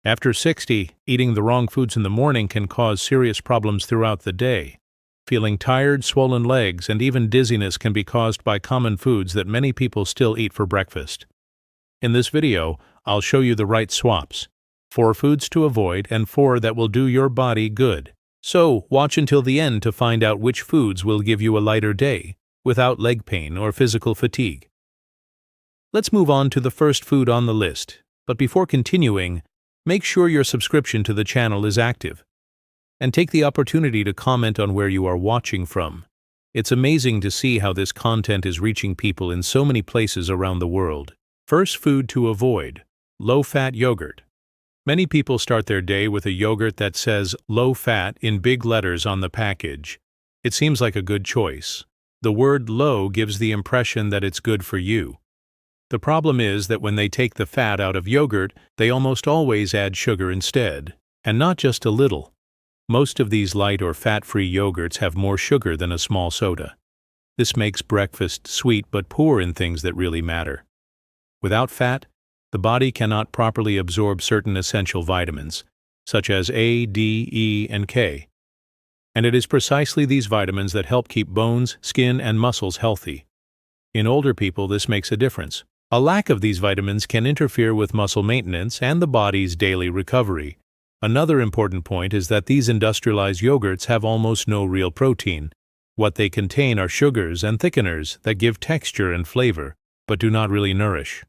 After 60, eating the wrong foods in the morning can cause serious problems throughout the day. Feeling tired, swollen legs, and even dizziness can be caused by common foods that many people still eat for breakfast. In this video, I'll show you the right swaps, 4 foods to avoid and 4 that will do your body good. So, watch until the end to find out which foods will give you a lighter day, without leg pain or physical fatigue. Let's move on to the first food on the list, but before continuing, make sure your subscription to the channel is active. And take the opportunity to comment on where you are watching from. It's amazing to see how this content is reaching people in so many places around the world. First food to avoid: low-fat yogurt. Many people start their day with a yogurt that says low-fat in big letters on the package. It seems like a good choice. The word low gives the impression that it's good for you. The problem is that when they take the fat out of yogurt, they almost always add sugar instead, and not just a little. Most of these light or fat-free yogurts have more sugar than a small soda. This makes breakfast sweet but poor in things that really matter. Without fat, the body cannot properly absorb certain essential vitamins, such as A, D, E, and K. And it is precisely these vitamins that help keep bones, skin, and muscles healthy. In older people, this makes a difference. A lack of these vitamins can interfere with muscle maintenance and the body's daily recovery. Another important point is that these industrialized yogurts have almost no real protein. What they contain are sugars and thickeners that give texture and flavor, but do not really nourish.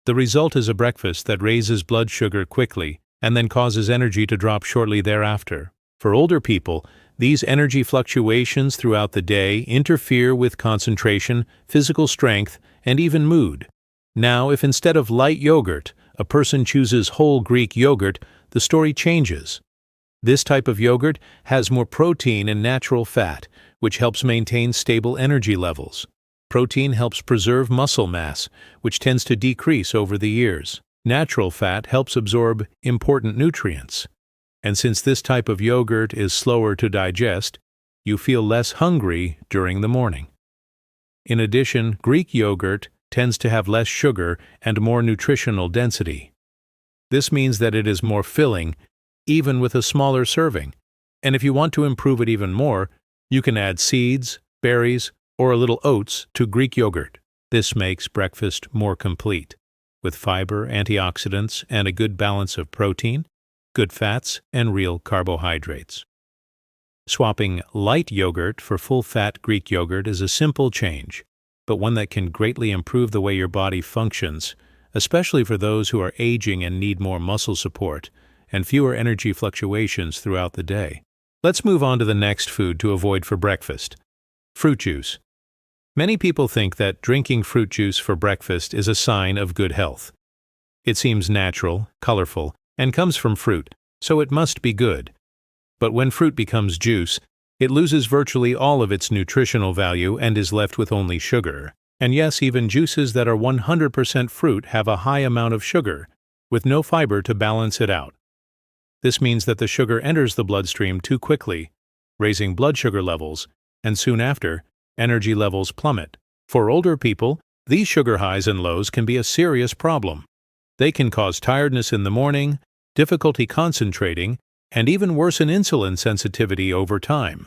The result is a breakfast that raises blood sugar quickly and then causes energy to drop shortly thereafter. For older people, these energy fluctuations throughout the day interfere with concentration, physical strength, and even mood. Now, if instead of light yogurt, a person chooses whole Greek yogurt, the story changes. This type of yogurt has more protein and natural fat, which helps maintain stable energy levels. Protein helps preserve muscle mass, which tends to decrease over the years. Natural fat helps absorb important nutrients. And since this type of yogurt is slower to digest, you feel less hungry during the morning. In addition, Greek yogurt tends to have less sugar and more nutritional density. This means that it is more filling, even with a smaller serving. And if you want to improve it even more, you can add seeds, berries, or a little oats to Greek yogurt. This makes breakfast more complete, with fiber, antioxidants, and a good balance of protein, good fats, and real carbohydrates. Swapping light yogurt for full-fat Greek yogurt is a simple change, but one that can greatly improve the way your body functions, especially for those who are aging and need more muscle support and fewer energy fluctuations throughout the day. Let's move on to the next food to avoid for breakfast: fruit juice. Many people think that drinking fruit juice for breakfast is a sign of good health. It seems natural, colorful, and comes from fruit, so it must be good. But when fruit becomes juice, it loses virtually all of its nutritional value and is left with only sugar. And yes, even juices that are 100% fruit have a high amount of sugar, with no fiber to balance it out. This means that the sugar enters the bloodstream too quickly, raising blood sugar levels, and soon after, energy levels plummet. For older people, these sugar highs and lows can be a serious problem. They can cause tiredness in the morning, difficulty concentrating, and even worsen insulin sensitivity over time.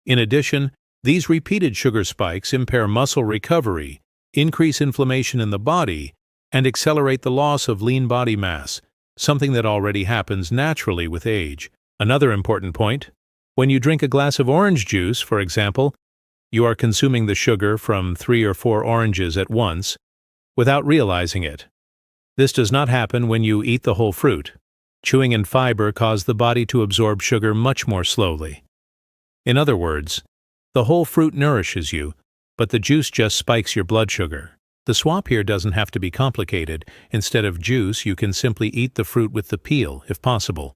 In addition, these repeated sugar spikes impair muscle recovery, increase inflammation in the body, and accelerate the loss of lean body mass, something that already happens naturally with age. Another important point: when you drink a glass of orange juice, for example, you are consuming the sugar from 3 or 4 oranges at once without realizing it. This does not happen when you eat the whole fruit. Chewing and fiber cause the body to absorb sugar much more slowly. In other words, the whole fruit nourishes you, but the juice just spikes your blood sugar. The swap here doesn't have to be complicated. Instead of juice, you can simply eat the fruit with the peel, if possible.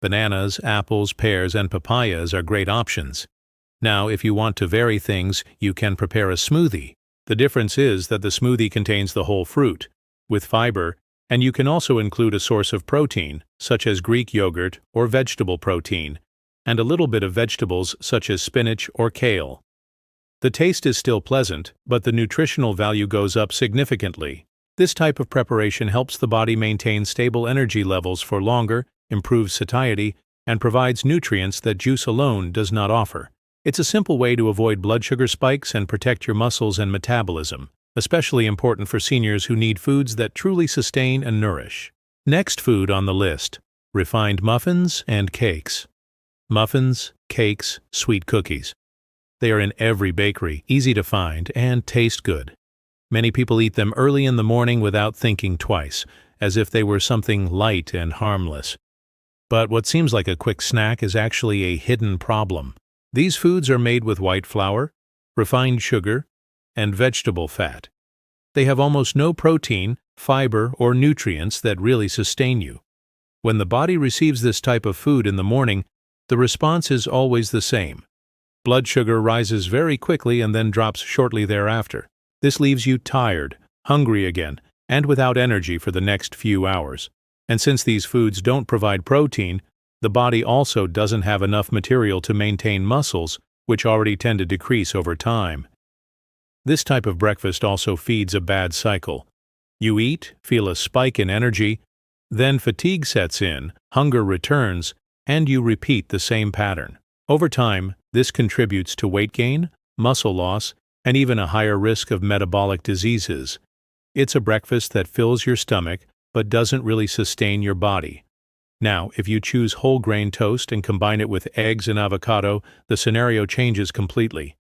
Bananas, apples, pears, and papayas are great options. Now, if you want to vary things, you can prepare a smoothie. The difference is that the smoothie contains the whole fruit, with fiber, and you can also include a source of protein, such as Greek yogurt or vegetable protein, and a little bit of vegetables such as spinach or kale. The taste is still pleasant, but the nutritional value goes up significantly. This type of preparation helps the body maintain stable energy levels for longer, improves satiety, and provides nutrients that juice alone does not offer. It's a simple way to avoid blood sugar spikes and protect your muscles and metabolism, especially important for seniors who need foods that truly sustain and nourish. Next food on the list: refined muffins and cakes. Muffins, cakes, sweet cookies. They are in every bakery, easy to find, and taste good. Many people eat them early in the morning without thinking twice, as if they were something light and harmless. But what seems like a quick snack is actually a hidden problem. These foods are made with white flour, refined sugar, and vegetable fat. They have almost no protein, fiber, or nutrients that really sustain you. When the body receives this type of food in the morning, the response is always the same. Blood sugar rises very quickly and then drops shortly thereafter. This leaves you tired, hungry again, and without energy for the next few hours. And since these foods don't provide protein, the body also doesn't have enough material to maintain muscles, which already tend to decrease over time. This type of breakfast also feeds a bad cycle. You eat, feel a spike in energy, then fatigue sets in, hunger returns, and you repeat the same pattern. Over time, this contributes to weight gain, muscle loss, and even a higher risk of metabolic diseases. It's a breakfast that fills your stomach but doesn't really sustain your body. Now, if you choose whole grain toast and combine it with eggs and avocado, the scenario changes completely.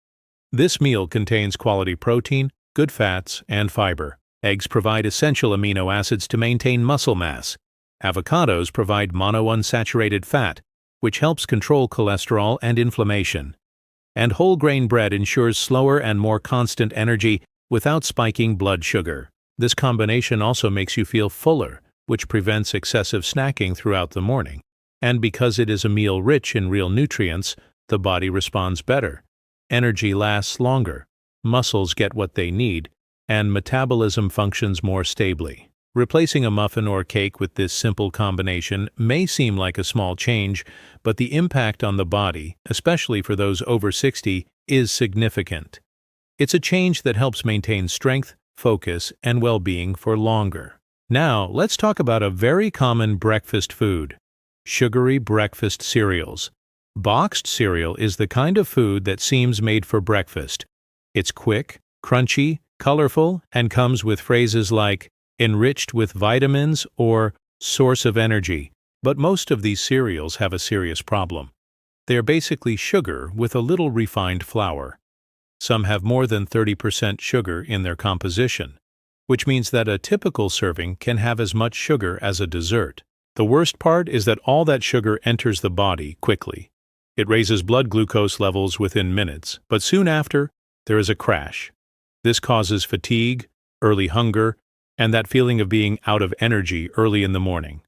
This meal contains quality protein, good fats, and fiber. Eggs provide essential amino acids to maintain muscle mass. Avocados provide monounsaturated fat, which helps control cholesterol and inflammation. And whole grain bread ensures slower and more constant energy without spiking blood sugar. This combination also makes you feel fuller, which prevents excessive snacking throughout the morning. And because it is a meal rich in real nutrients, the body responds better. Energy lasts longer, muscles get what they need, and metabolism functions more stably. Replacing a muffin or cake with this simple combination may seem like a small change, but the impact on the body, especially for those over 60, is significant. It's a change that helps maintain strength, focus, and well-being for longer. Now, let's talk about a very common breakfast food: sugary breakfast cereals. Boxed cereal is the kind of food that seems made for breakfast. It's quick, crunchy, colorful, and comes with phrases like enriched with vitamins or source of energy. But most of these cereals have a serious problem. They are basically sugar with a little refined flour. Some have more than 30% sugar in their composition, which means that a typical serving can have as much sugar as a dessert. The worst part is that all that sugar enters the body quickly. It raises blood glucose levels within minutes, but soon after, there is a crash. This causes fatigue, early hunger, and that feeling of being out of energy early in the morning.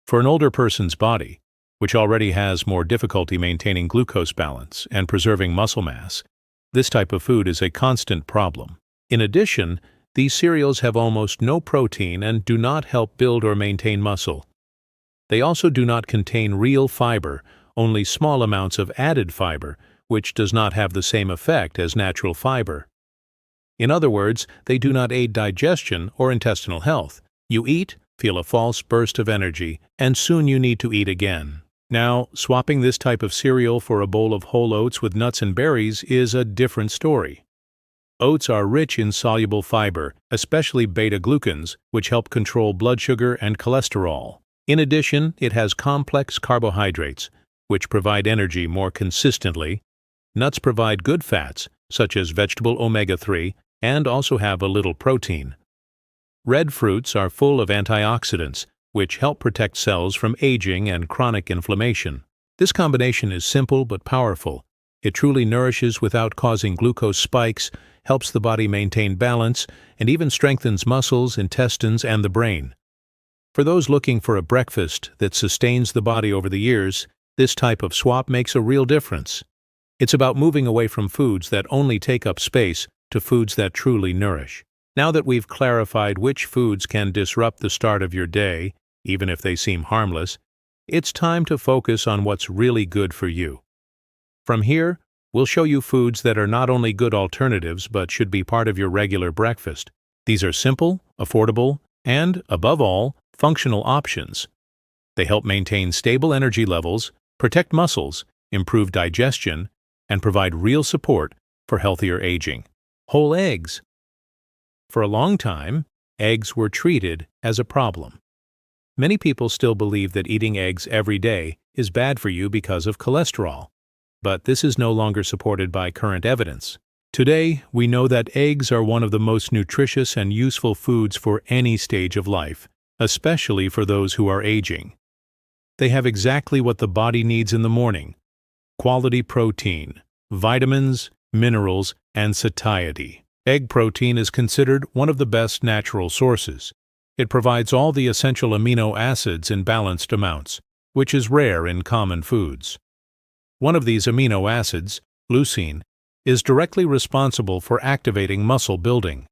For an older person's body, which already has more difficulty maintaining glucose balance and preserving muscle mass, this type of food is a constant problem. In addition, these cereals have almost no protein and do not help build or maintain muscle. They also do not contain real fiber, only small amounts of added fiber, which does not have the same effect as natural fiber. In other words, they do not aid digestion or intestinal health. You eat, feel a false burst of energy, and soon you need to eat again. Now, swapping this type of cereal for a bowl of whole oats with nuts and berries is a different story. Oats are rich in soluble fiber, especially beta-glucans, which help control blood sugar and cholesterol. In addition, it has complex carbohydrates, which provide energy more consistently. Nuts provide good fats, such as vegetable omega-3, and also have a little protein. Red fruits are full of antioxidants, which help protect cells from aging and chronic inflammation. This combination is simple but powerful. It truly nourishes without causing glucose spikes, helps the body maintain balance, and even strengthens muscles, intestines, and the brain. For those looking for a breakfast that sustains the body over the years, this type of swap makes a real difference. It's about moving away from foods that only take up space to foods that truly nourish. Now that we've clarified which foods can disrupt the start of your day, even if they seem harmless, it's time to focus on what's really good for you. From here, we'll show you foods that are not only good alternatives but should be part of your regular breakfast. These are simple, affordable, and, above all, functional options. They help maintain stable energy levels, protect muscles, improve digestion, and provide real support for healthier aging. Whole eggs. For a long time, eggs were treated as a problem. Many people still believe that eating eggs every day is bad for you because of cholesterol, but this is no longer supported by current evidence. Today, we know that eggs are one of the most nutritious and useful foods for any stage of life, especially for those who are aging. They have exactly what the body needs in the morning: quality protein, vitamins, minerals, and satiety. Egg protein is considered one of the best natural sources. It provides all the essential amino acids in balanced amounts, which is rare in common foods. One of these amino acids, leucine, is directly responsible for activating muscle building.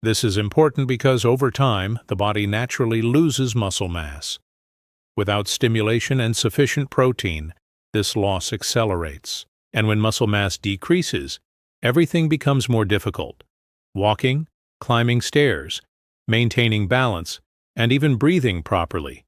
This is important because over time, the body naturally loses muscle mass. Without stimulation and sufficient protein, this loss accelerates. And when muscle mass decreases, everything becomes more difficult. Walking, climbing stairs, maintaining balance, and even breathing properly.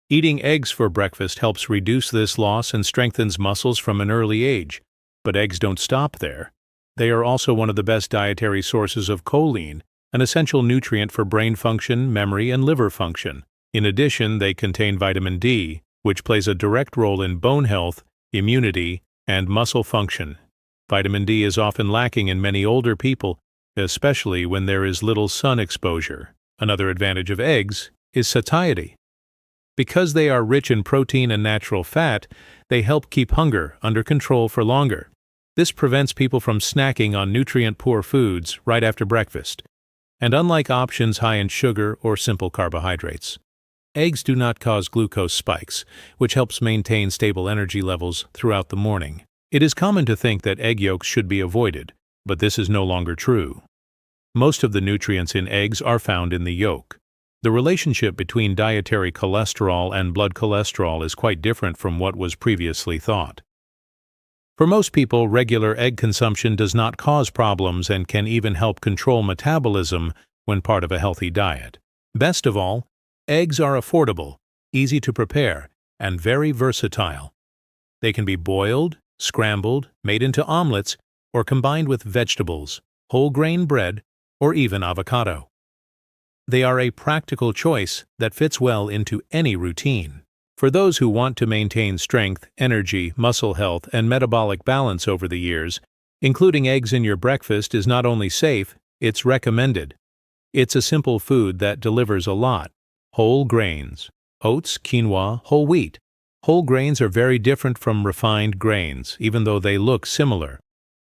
Eating eggs for breakfast helps reduce this loss and strengthens muscles from an early age. But eggs don't stop there. They are also one of the best dietary sources of choline, an essential nutrient for brain function, memory, and liver function. In addition, they contain vitamin D, which plays a direct role in bone health, immunity, and muscle function. Vitamin D is often lacking in many older people, especially when there is little sun exposure. Another advantage of eggs is satiety. Because they are rich in protein and natural fat, they help keep hunger under control for longer. This prevents people from snacking on nutrient-poor foods right after breakfast, and unlike options high in sugar or simple carbohydrates. Eggs do not cause glucose spikes, which helps maintain stable energy levels throughout the morning. It is common to think that egg yolks should be avoided, but this is no longer true. Most of the nutrients in eggs are found in the yolk. The relationship between dietary cholesterol and blood cholesterol is quite different from what was previously thought. For most people, regular egg consumption does not cause problems and can even help control metabolism when part of a healthy diet. Best of all, eggs are affordable, easy to prepare, and very versatile. They can be boiled, scrambled, made into omelets, or combined with vegetables, whole grain bread, or even avocado. They are a practical choice that fits well into any routine. For those who want to maintain strength, energy, muscle health, and metabolic balance over the years, including eggs in your breakfast is not only safe, it's recommended. It's a simple food that delivers a lot. Whole grains: oats, quinoa, whole wheat. Whole grains are very different from refined grains, even though they look similar.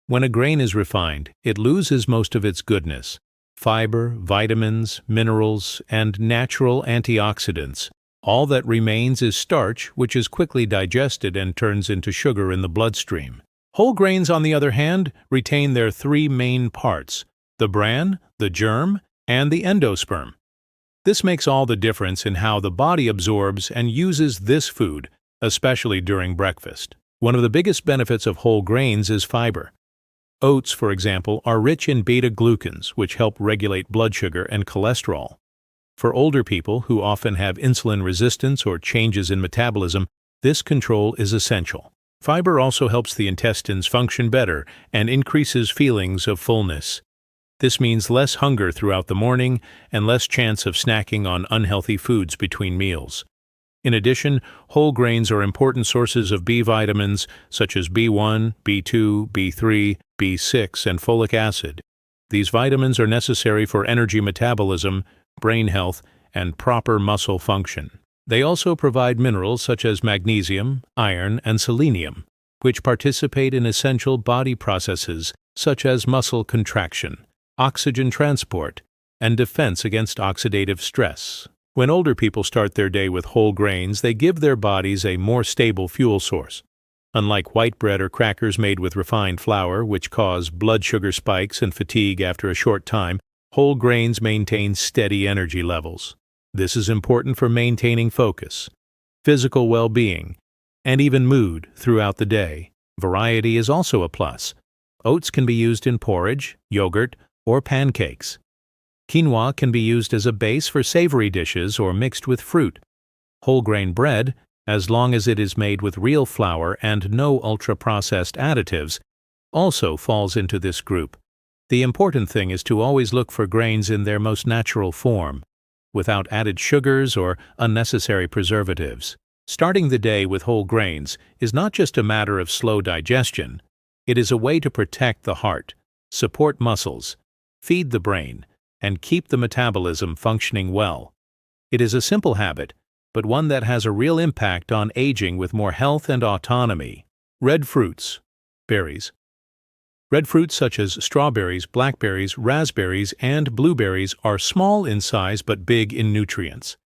When a grain is refined, it loses most of its goodness: fiber, vitamins, minerals, and natural antioxidants. All that remains is starch, which is quickly digested and turns into sugar in the bloodstream. Whole grains, on the other hand, retain their three main parts: the bran, the germ, and the endosperm. This makes all the difference in how the body absorbs and uses this food, especially during breakfast. One of the biggest benefits of whole grains is fiber. Oats, for example, are rich in beta-glucans, which help regulate blood sugar and cholesterol. For older people who often have insulin resistance or changes in metabolism, this control is essential. Fiber also helps the intestines function better and increases feelings of fullness. This means less hunger throughout the morning and less chance of snacking on unhealthy foods between meals. In addition, whole grains are important sources of B vitamins such as B1, B2, B3, B6, and folic acid. These vitamins are necessary for energy metabolism, brain health, and proper muscle function. They also provide minerals such as magnesium, iron, and selenium, which participate in essential body processes such as muscle contraction, oxygen transport, and defense against oxidative stress. When older people start their day with whole grains, they give their bodies a more stable fuel source. Unlike white bread or crackers made with refined flour, which cause blood sugar spikes and fatigue after a short time, whole grains maintain steady energy levels. This is important for maintaining focus, physical well-being, and even mood throughout the day. Variety is also a plus. Oats can be used in porridge, yogurt, or pancakes. Quinoa can be used as a base for savory dishes or mixed with fruit. Whole grain bread, as long as it is made with real flour and no ultra-processed additives, also falls into this group. The important thing is to always look for grains in their most natural form, without added sugars or unnecessary preservatives. Starting the day with whole grains is not just a matter of slow digestion. It is a way to protect the heart, support muscles, feed the brain, and keep the metabolism functioning well. It is a simple habit, but one that has a real impact on aging with more health and autonomy. Red fruits, berries. Red fruits such as strawberries, blackberries, raspberries, and blueberries are small in size but big in nutrients.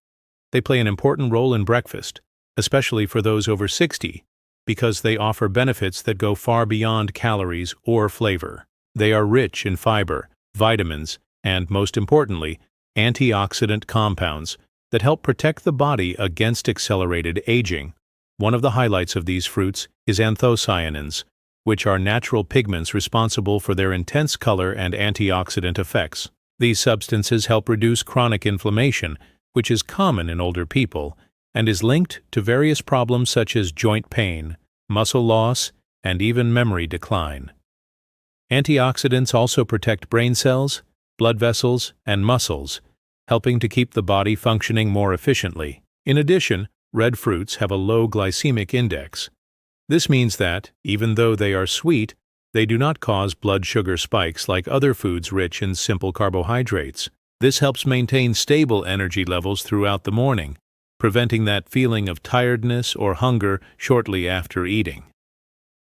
They play an important role in breakfast, especially for those over 60, because they offer benefits that go far beyond calories or flavor. They are rich in fiber, vitamins, and, most importantly, antioxidant compounds that help protect the body against accelerated aging. One of the highlights of these fruits is anthocyanins, which are natural pigments responsible for their intense color and antioxidant effects. These substances help reduce chronic inflammation, which is common in older people, and is linked to various problems such as joint pain, muscle loss, and even memory decline. Antioxidants also protect brain cells, blood vessels, and muscles, helping to keep the body functioning more efficiently. In addition, red fruits have a low glycemic index. This means that, even though they are sweet, they do not cause blood sugar spikes like other foods rich in simple carbohydrates. This helps maintain stable energy levels throughout the morning, preventing that feeling of tiredness or hunger shortly after eating.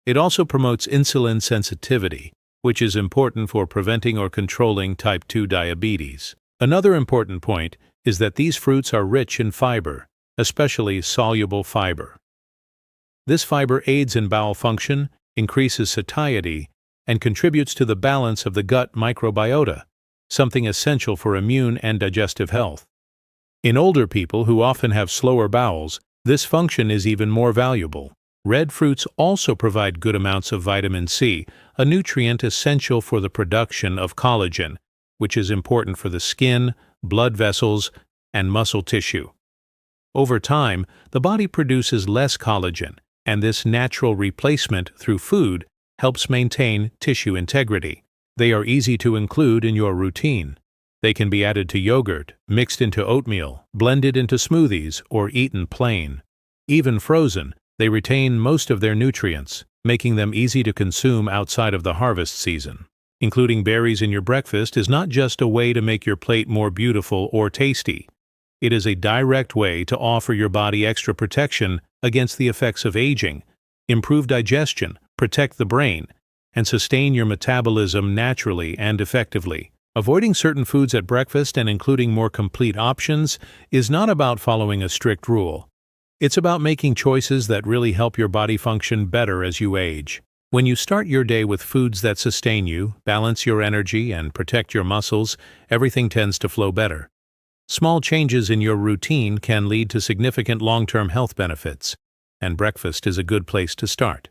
It also promotes insulin sensitivity, which is important for preventing or controlling type 2 diabetes. Another important point is that these fruits are rich in fiber, especially soluble fiber. This fiber aids in bowel function, increases satiety, and contributes to the balance of the gut microbiota, something essential for immune and digestive health. In older people who often have slower bowels, this function is even more valuable. Red fruits also provide good amounts of vitamin C, a nutrient essential for the production of collagen, which is important for the skin, blood vessels, and muscle tissue. Over time, the body produces less collagen, and this natural replacement through food helps maintain tissue integrity. They are easy to include in your routine. They can be added to yogurt, mixed into oatmeal, blended into smoothies, or eaten plain. Even frozen, they retain most of their nutrients, making them easy to consume outside of the harvest season. Including berries in your breakfast is not just a way to make your plate more beautiful or tasty. It is a direct way to offer your body extra protection against the effects of aging, improve digestion, protect the brain, and sustain your metabolism naturally and effectively. Avoiding certain foods at breakfast and including more complete options is not about following a strict rule. It's about making choices that really help your body function better as you age. When you start your day with foods that sustain you, balance your energy, and protect your muscles, everything tends to flow better. Small changes in your routine can lead to significant long-term health benefits, and breakfast is a good place to start.